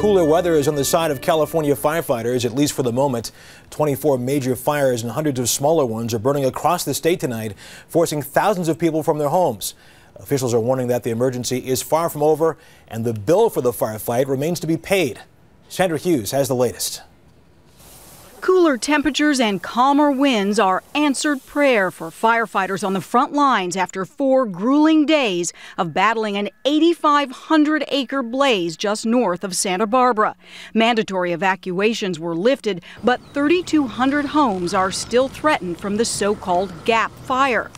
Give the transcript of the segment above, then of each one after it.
cooler weather is on the side of California firefighters, at least for the moment. 24 major fires and hundreds of smaller ones are burning across the state tonight, forcing thousands of people from their homes. Officials are warning that the emergency is far from over and the bill for the firefight remains to be paid. Sandra Hughes has the latest. Cooler temperatures and calmer winds are answered prayer for firefighters on the front lines after 4 grueling days of battling an 8,500-acre blaze just north of Santa Barbara. Mandatory evacuations were lifted, but 3,200 homes are still threatened from the so-called Gap Fire.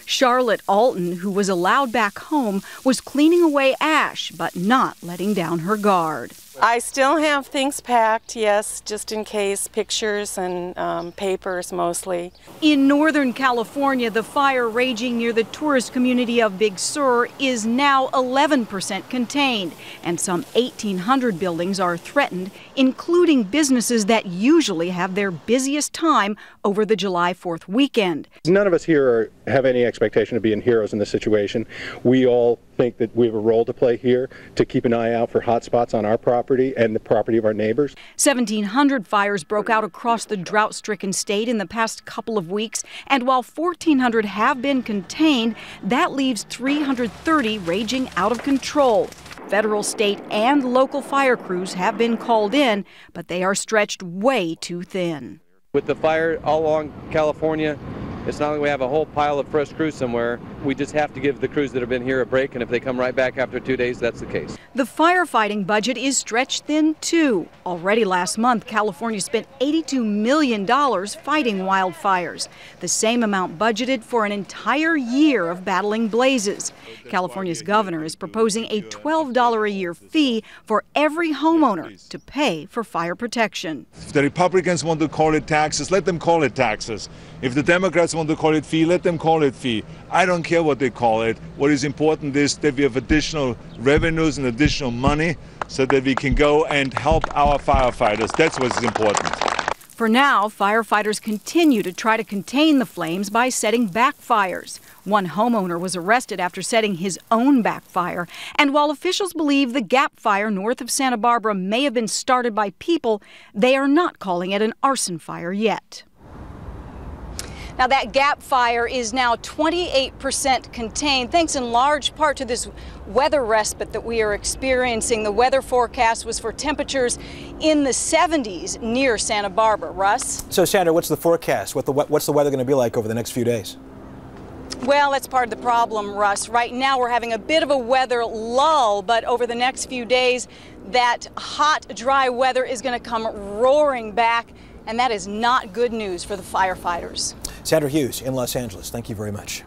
Charlotte Alton, who was allowed back home, was cleaning away ash, but not letting down her guard. I still have things packed, yes, just in case, pictures and papers mostly. In Northern California, the fire raging near the tourist community of Big Sur is now 11% contained, and some 1,800 buildings are threatened, including businesses that usually have their busiest time over the July 4th weekend. None of us here have any expectation of being heroes in this situation. We all think that we have a role to play here to keep an eye out for hot spots on our property and the property of our neighbors. 1,700 fires broke out across the drought-stricken state in the past couple of weeks, and while 1,400 have been contained, that leaves 330 raging out of control. Federal, state, and local fire crews have been called in, but they are stretched way too thin. With the fire all along California, it's not like we have a whole pile of fresh crews somewhere. We just have to give the crews that have been here a break, and if they come right back after 2 days, that's the case. The firefighting budget is stretched thin, too. Already last month, California spent $82 million fighting wildfires, the same amount budgeted for an entire year of battling blazes. California's governor is proposing a $12 a year fee for every homeowner to pay for fire protection. If the Republicans want to call it taxes, let them call it taxes. If the Democrats want to call it fee, let them call it fee. I don't care what they call it. What is important is that we have additional revenues and additional money so that we can go and help our firefighters. That's what's important. For now, firefighters continue to try to contain the flames by setting backfires. One homeowner was arrested after setting his own backfire. And while officials believe the Gap Fire north of Santa Barbara may have been started by people, they are not calling it an arson fire yet. Now, that Gap Fire is now 28% contained, thanks in large part to this weather respite that we are experiencing. The weather forecast was for temperatures in the 70s near Santa Barbara. Russ? So, Sandra, what's the forecast? What's the weather going to be like over the next few days? Well, that's part of the problem, Russ. Right now, we're having a bit of a weather lull, but over the next few days, that hot, dry weather is going to come roaring back, and that is not good news for the firefighters. Sandra Hughes in Los Angeles, thank you very much.